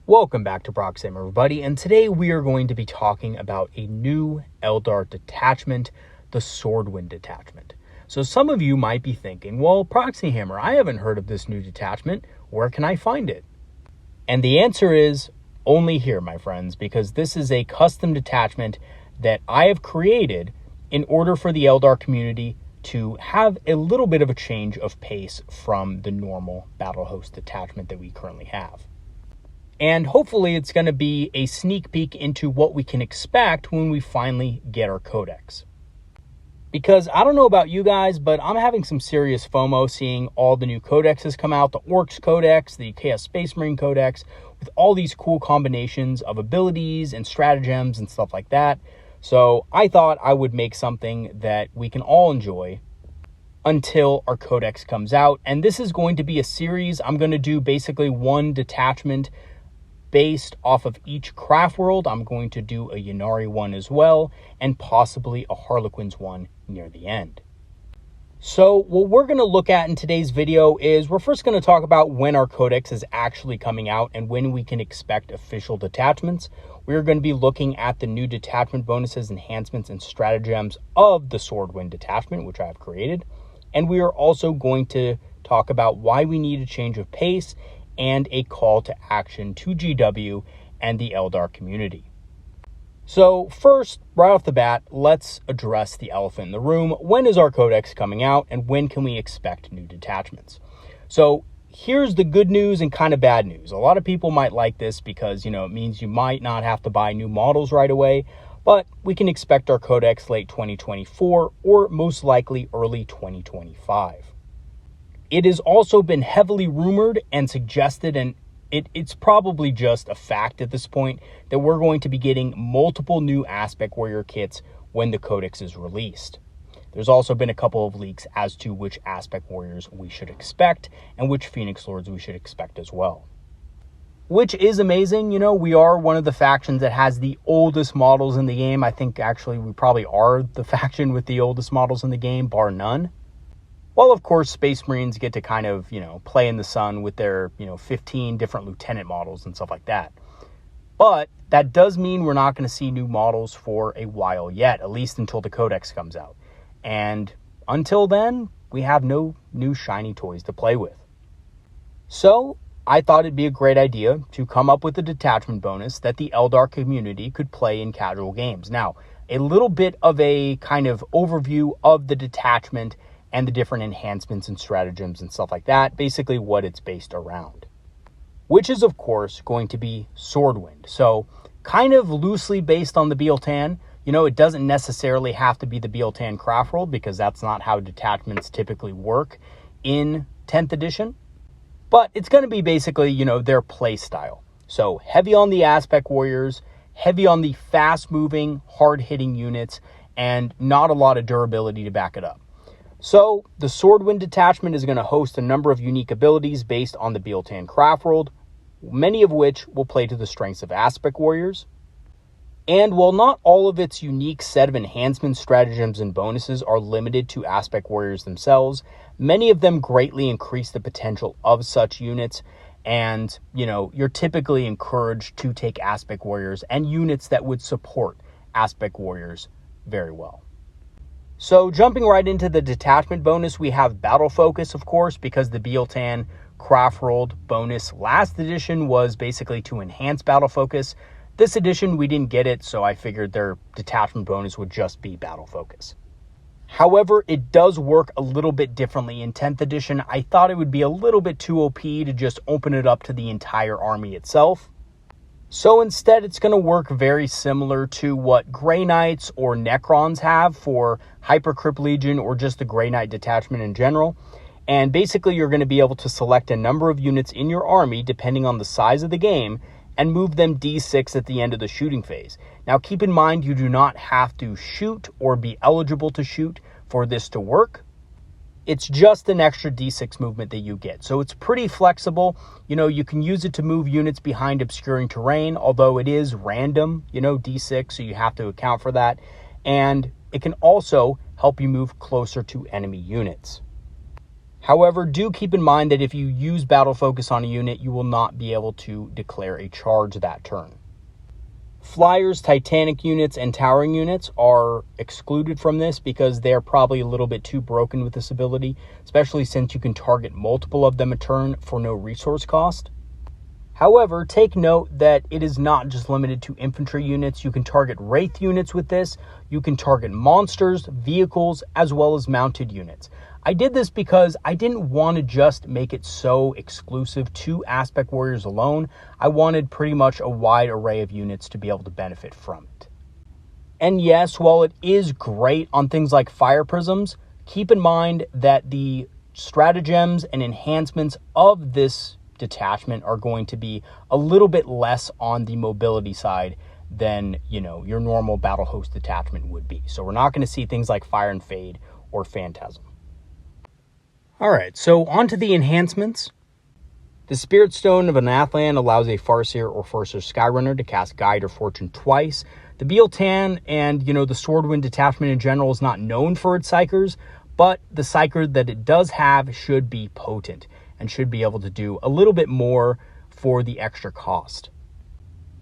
Welcome back to Proxy, everybody, and today we are going to be talking about a new Eldar detachment, the Swordwind detachment. So some of you might be thinking, well, Proxy Hammer, I haven't heard of this new detachment. Where can I find it? And the answer is only here, my friends, because this is a custom detachment that I have created in order for the Eldar community to have a little bit of a change of pace from the normal battle host detachment that we currently have. And hopefully it's going to be a sneak peek into what we can expect when we finally get our codex. Because I don't know about you guys, but I'm having some serious FOMO seeing all the new codexes come out. The Orcs Codex, the Chaos Space Marine Codex, with all these cool combinations of abilities and stratagems and stuff like that. So I thought I would make something that we can all enjoy until our codex comes out. And this is going to be a series. I'm going to do basically one detachment based off of each craft world. I'm going to do a Ynnari one as well, and possibly a Harlequins one near the end. So what we're going to look at in today's video is we're first going to talk about when our codex is actually coming out and when we can expect official detachments. We're going to be looking at the new detachment bonuses, enhancements, and stratagems of the Swordwind detachment, which I have created. And we are also going to talk about why we need a change of pace and a call to action to GW and the Eldar community. So first, right off the bat, let's address the elephant in the room. When is our codex coming out, and when can we expect new detachments? So here's the good news and kind of bad news. A lot of people might like this because, it means you might not have to buy new models right away, but we can expect our codex late 2024 or most likely early 2025. It has also been heavily rumored and suggested, and it's probably just a fact at this point, that we're going to be getting multiple new Aspect Warrior kits when the Codex is released. There's also been a couple of leaks as to which Aspect Warriors we should expect and which Phoenix Lords we should expect as well. Which is amazing. We are one of the factions that has the oldest models in the game. I think actually we probably are the faction with the oldest models in the game, bar none. Well, of course, Space Marines get to kind of, play in the sun with their, 15 different lieutenant models and stuff like that. But that does mean we're not going to see new models for a while yet, at least until the Codex comes out. And until then, we have no new shiny toys to play with. So I thought it'd be a great idea to come up with a detachment bonus that the Eldar community could play in casual games. Now, a little bit of a kind of overview of the detachment and the different enhancements and stratagems and stuff like that, basically what it's based around. Which is, of course, going to be Swordwind. So, kind of loosely based on the Biel-Tan. It doesn't necessarily have to be the Biel-Tan craft world, because that's not how detachments typically work in 10th edition. But it's going to be basically, their play style. So, heavy on the Aspect Warriors, heavy on the fast-moving, hard-hitting units, and not a lot of durability to back it up. So, the Swordwind detachment is going to host a number of unique abilities based on the Biel-Tan craft world, many of which will play to the strengths of Aspect Warriors. And while not all of its unique set of enhancements, stratagems, and bonuses are limited to Aspect Warriors themselves, many of them greatly increase the potential of such units. And, you're typically encouraged to take Aspect Warriors and units that would support Aspect Warriors very well. So jumping right into the detachment bonus, we have Battle Focus, of course, because the Biel-Tan craft world bonus last edition was basically to enhance Battle Focus. This edition, we didn't get it, so I figured their detachment bonus would just be Battle Focus. However, it does work a little bit differently in 10th edition. I thought it would be a little bit too OP to just open it up to the entire army itself. So instead, it's going to work very similar to what Grey Knights or Necrons have for Hypercrypt Legion or just the Grey Knight detachment in general. And basically, you're going to be able to select a number of units in your army depending on the size of the game and move them D6 at the end of the shooting phase. Now, keep in mind, you do not have to shoot or be eligible to shoot for this to work. It's just an extra D6 movement that you get. So it's pretty flexible. You can use it to move units behind obscuring terrain, although it is random, D6, so you have to account for that. And it can also help you move closer to enemy units. However, do keep in mind that if you use Battle Focus on a unit, you will not be able to declare a charge that turn. Flyers, Titanic units, and Towering units are excluded from this because they're probably a little bit too broken with this ability, especially since you can target multiple of them a turn for no resource cost. However, take note that it is not just limited to infantry units. You can target Wraith units with this. You can target monsters, vehicles, as well as mounted units. I did this because I didn't want to just make it so exclusive to Aspect Warriors alone. I wanted pretty much a wide array of units to be able to benefit from it. And yes, while it is great on things like Fire Prisms, keep in mind that the stratagems and enhancements of this detachment are going to be a little bit less on the mobility side than, your normal battle host detachment would be. So we're not going to see things like Fire and Fade or Phantasm. All right, so on to the enhancements. The Spirit Stone of an Athland allows a Farseer or Farseer Skyrunner to cast Guide or Fortune twice. The Biel-Tan and, the Swordwind detachment in general is not known for its Psychers, but the Psyker that it does have should be potent and should be able to do a little bit more for the extra cost.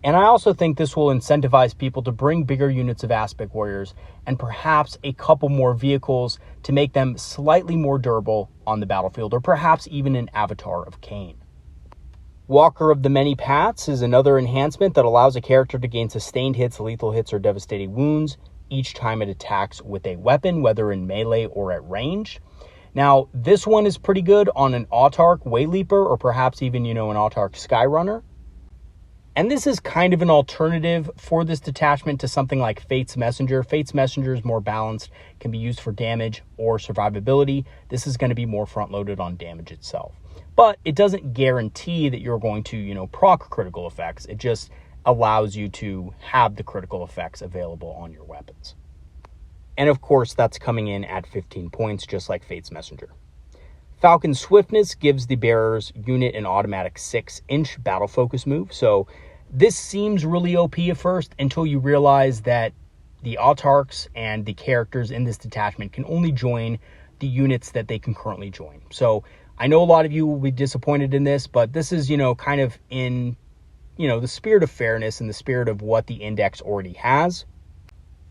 And I also think this will incentivize people to bring bigger units of Aspect Warriors and perhaps a couple more vehicles to make them slightly more durable on the battlefield, or perhaps even an Avatar of Cain. Walker of the Many Paths is another enhancement that allows a character to gain sustained hits, lethal hits, or devastating wounds each time it attacks with a weapon, whether in melee or at range. Now, this one is pretty good on an Autarch Wayleaper, or perhaps even, an Autarch Skyrunner. And this is kind of an alternative for this detachment to something like Fate's Messenger. Fate's Messenger is more balanced, can be used for damage or survivability. This is going to be more front-loaded on damage itself. But it doesn't guarantee that you're going to, proc critical effects. It just allows you to have the critical effects available on your weapons. And of course, that's coming in at 15 points, just like Fate's Messenger. Falcon Swiftness gives the bearer's unit an automatic 6-inch battle focus move. So this seems really OP at first until you realize that the autarchs and the characters in this detachment can only join the units that they can currently join. So I know a lot of you will be disappointed in this, but this is, kind of in, the spirit of fairness and the spirit of what the index already has.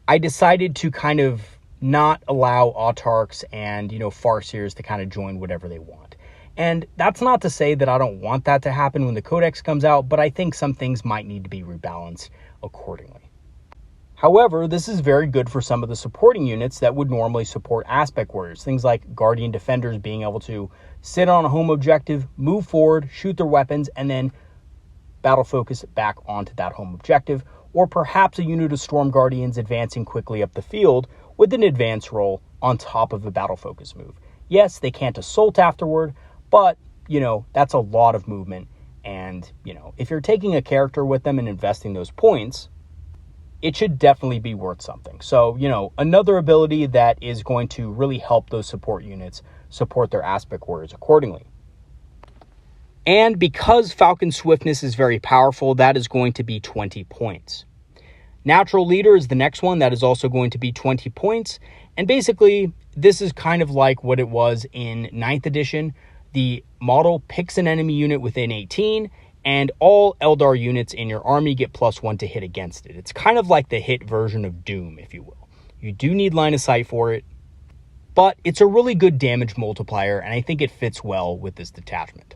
I decided to kind of not allow autarchs and, farseers to kind of join whatever they want. And that's not to say that I don't want that to happen when the codex comes out, but I think some things might need to be rebalanced accordingly. However, this is very good for some of the supporting units that would normally support Aspect Warriors. Things like Guardian Defenders being able to sit on a home objective, move forward, shoot their weapons, and then battle focus back onto that home objective. Or perhaps a unit of Storm Guardians advancing quickly up the field with an advance roll on top of a battle focus move. Yes, they can't assault afterward, but, that's a lot of movement. And, if you're taking a character with them and investing those points, it should definitely be worth something. So, another ability that is going to really help those support units support their Aspect Warriors accordingly. And because Falcon Swiftness is very powerful, that is going to be 20 points. Natural Leader is the next one that is also going to be 20 points. And basically, this is kind of like what it was in 9th edition. The model picks an enemy unit within 18, and all Eldar units in your army get +1 to hit against it. It's kind of like the hit version of Doom, if you will. You do need line of sight for it, but it's a really good damage multiplier, and I think it fits well with this detachment.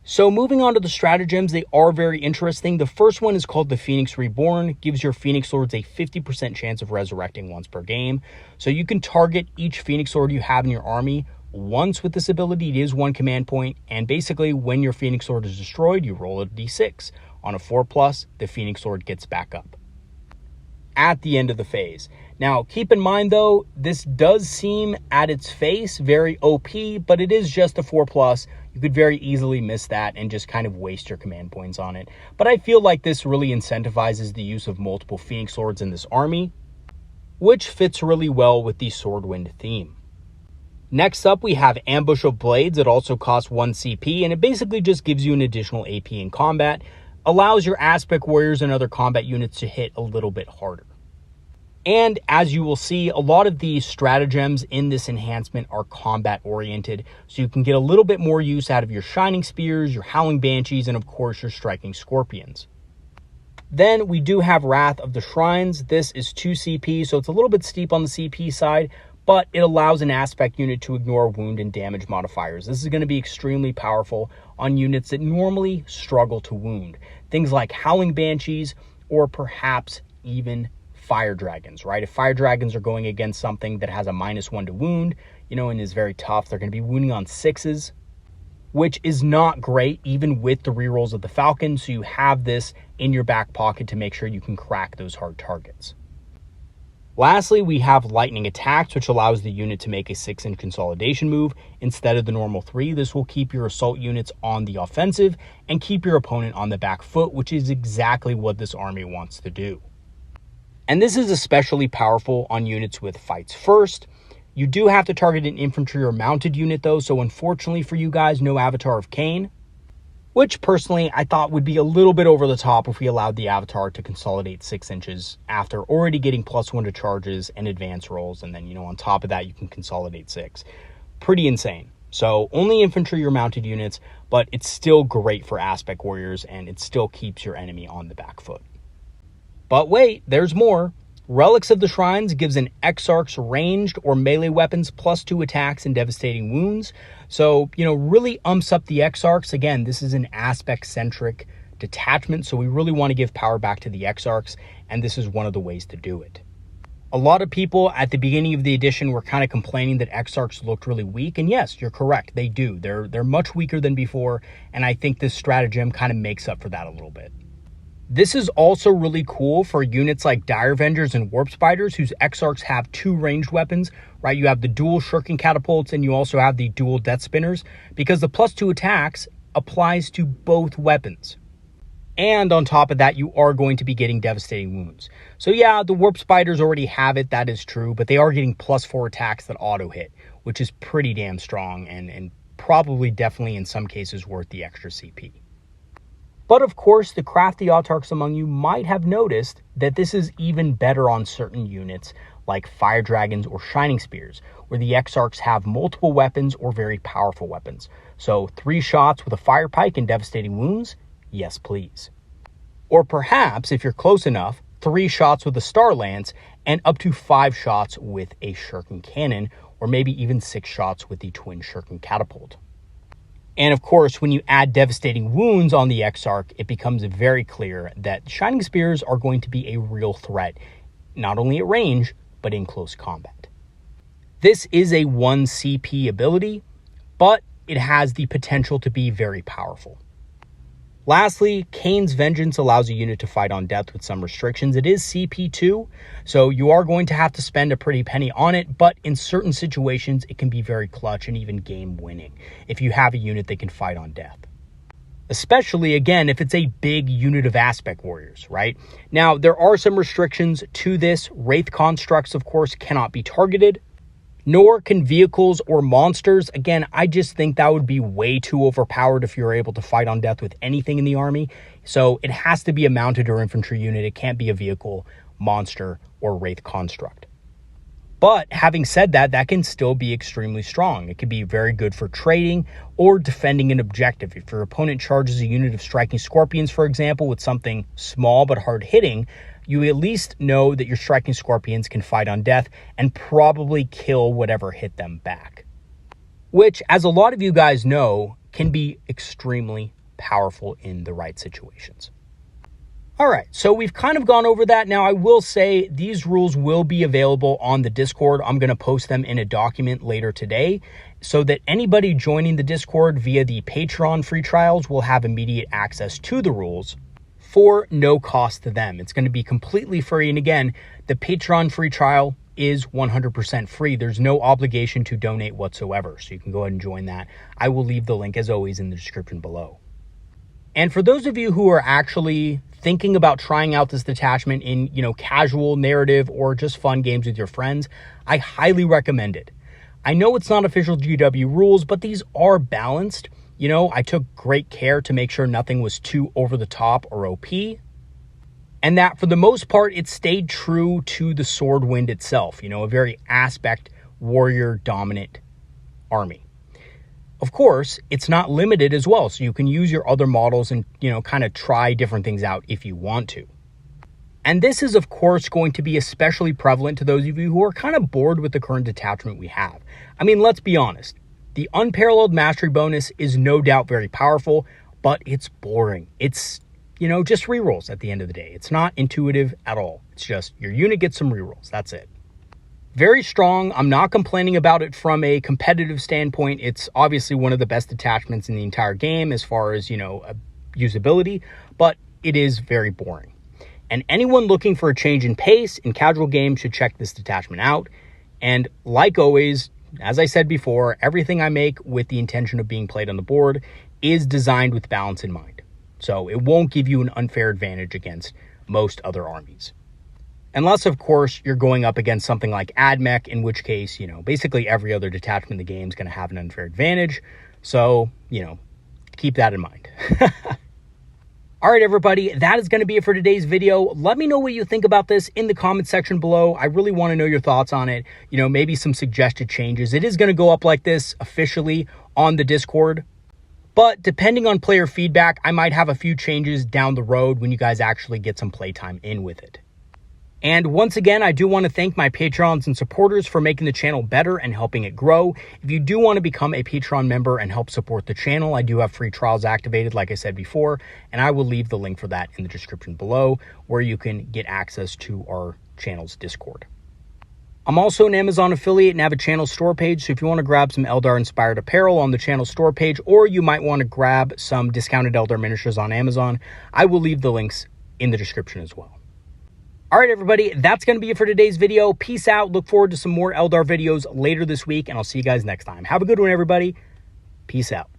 So moving on to the stratagems, they are very interesting. The first one is called the Phoenix Reborn. Gives your Phoenix Lords a 50% chance of resurrecting once per game. So you can target each Phoenix Lord you have in your army once with this ability. It is 1 command point, and basically when your Phoenix Lord is destroyed, you roll a d6. On a 4+, the Phoenix Lord gets back up at the end of the phase. Now, keep in mind, though, this does seem at its face very OP, but it is just a 4+. You could very easily miss that and just kind of waste your command points on it. But I feel like this really incentivizes the use of multiple Phoenix Lords in this army, which fits really well with the Swordwind theme. Next up, we have Ambush of Blades. It also costs 1 CP, and it basically just gives you an additional AP in combat, allows your Aspect Warriors and other combat units to hit a little bit harder. And as you will see, a lot of the stratagems in this enhancement are combat oriented, so you can get a little bit more use out of your Shining Spears, your Howling Banshees, and of course your Striking Scorpions. Then we do have Wrath of the Shrines. This is 2 CP, so it's a little bit steep on the CP side, but it allows an aspect unit to ignore wound and damage modifiers. This is going to be extremely powerful on units that normally struggle to wound. Things like Howling Banshees or perhaps even Fire Dragons, right? If Fire Dragons are going against something that has a -1 to wound, and is very tough, they're going to be wounding on 6s, which is not great even with the rerolls of the Falcon. So you have this in your back pocket to make sure you can crack those hard targets. Lastly, we have Lightning Attacks, which allows the unit to make a 6-inch consolidation move instead of the normal 3. This will keep your assault units on the offensive and keep your opponent on the back foot, which is exactly what this army wants to do. And this is especially powerful on units with Fights First. You do have to target an infantry or mounted unit though, so unfortunately for you guys, no Avatar of Cain, which personally I thought would be a little bit over the top if we allowed the Avatar to consolidate 6 inches after already getting +1 to charges and advance rolls, and then, on top of that, you can consolidate 6. Pretty insane. So only infantry or mounted units, but it's still great for aspect warriors, and it still keeps your enemy on the back foot. But wait, there's more. Relics of the Shrines gives an Exarch's ranged or melee weapons +2 attacks and devastating wounds. So, really umps up the Exarchs. Again, this is an aspect-centric detachment, so we really want to give power back to the Exarchs, and this is one of the ways to do it. A lot of people at the beginning of the edition were kind of complaining that Exarchs looked really weak, and yes, you're correct, they do. They're much weaker than before, and I think this stratagem kind of makes up for that a little bit. This is also really cool for units like Dire Vengers and Warp Spiders, whose Exarchs have 2 ranged weapons, right? You have the dual Shuriken Catapults, and you also have the dual Death Spinners, because the +2 attacks applies to both weapons. And on top of that, you are going to be getting devastating wounds. So yeah, the Warp Spiders already have it, that is true, but they are getting +4 attacks that auto-hit, which is pretty damn strong, and probably definitely in some cases worth the extra CP. But of course, the crafty autarchs among you might have noticed that this is even better on certain units like Fire Dragons or Shining Spears, where the Exarchs have multiple weapons or very powerful weapons. So 3 shots with a Fire Pike and devastating wounds? Yes, please. Or perhaps, if you're close enough, 3 shots with a Star Lance and up to 5 shots with a Shuriken Cannon, or maybe even 6 shots with the Twin Shuriken Catapult. And of course, when you add devastating wounds on the Exarch, it becomes very clear that Shining Spears are going to be a real threat, not only at range, but in close combat. This is a 1 CP ability, but it has the potential to be very powerful. Lastly, Cain's Vengeance allows a unit to fight on death with some restrictions. It is CP2, so you are going to have to spend a pretty penny on it, but in certain situations, it can be very clutch and even game-winning if you have a unit that can fight on death. Especially, again, if it's a big unit of aspect warriors, right? Now, there are some restrictions to this. Wraith constructs, of course, cannot be targeted, nor can vehicles or monsters. Again, I just think that would be way too overpowered if you're able to fight on death with anything in the army. So it has to be a mounted or infantry unit. It can't be a vehicle, monster, or wraith construct. But having said that, that can still be extremely strong. It can be very good for trading or defending an objective. If your opponent charges a unit of striking scorpions, for example, with something small but hard hitting, you at least know that your striking scorpions can fight on death and probably kill whatever hit them back. Which, as a lot of you guys know, can be extremely powerful in the right situations. All right, so we've kind of gone over that. Now, I will say these rules will be available on the Discord. I'm going to post them in a document later today so that anybody joining the Discord via the Patreon free trials will have immediate access to the rules for no cost to them. It's going to be completely free. And again, the Patreon free trial is 100% free. There's no obligation to donate whatsoever. So you can go ahead and join that. I will leave the link as always in the description below. And for those of you who are actually thinking about trying out this detachment in, casual narrative or just fun games with your friends, I highly recommend it. I know it's not official GW rules, but these are balanced. I took great care to make sure nothing was too over the top or OP. and that for the most part, it stayed true to the Swordwind itself, you know, a very aspect warrior dominant army. Of course, it's not limited as well, so you can use your other models and, you know, kind of try different things out if you want to. And this is, of course, going to be especially prevalent to those of you who are kind of bored with the current detachment we have. I mean, let's be honest. The unparalleled mastery bonus is no doubt very powerful, but it's boring. It's, you know, just rerolls at the end of the day. It's not intuitive at all. It's just your unit gets some rerolls. That's it. Very strong. I'm not complaining about it from a competitive standpoint. It's obviously one of the best detachments in the entire game as far as, you know, usability, but it is very boring. And anyone looking for a change in pace in casual games should check this detachment out. And like always, as I said before, everything I make with the intention of being played on the board is designed with balance in mind. So it won't give you an unfair advantage against most other armies. Unless, of course, you're going up against something like AdMech, in which case, you know, basically every other detachment in the game is going to have an unfair advantage. So, you know, keep that in mind. All right, everybody, that is going to be it for today's video. Let me know what you think about this in the comment section below. I really want to know your thoughts on it. You know, maybe some suggested changes. It is going to go up like this officially on the Discord. But depending on player feedback, I might have a few changes down the road when you guys actually get some playtime in with it. And once again, I do want to thank my Patreons and supporters for making the channel better and helping it grow. If you do want to become a Patreon member and help support the channel, I do have free trials activated, like I said before, and I will leave the link for that in the description below, where you can get access to our channel's Discord. I'm also an Amazon affiliate and have a channel store page, so if you want to grab some Eldar-inspired apparel on the channel store page, or you might want to grab some discounted Eldar miniatures on Amazon, I will leave the links in the description as well. All right, everybody, that's going to be it for today's video. Peace out. Look forward to some more Eldar videos later this week, and I'll see you guys next time. Have a good one, everybody. Peace out.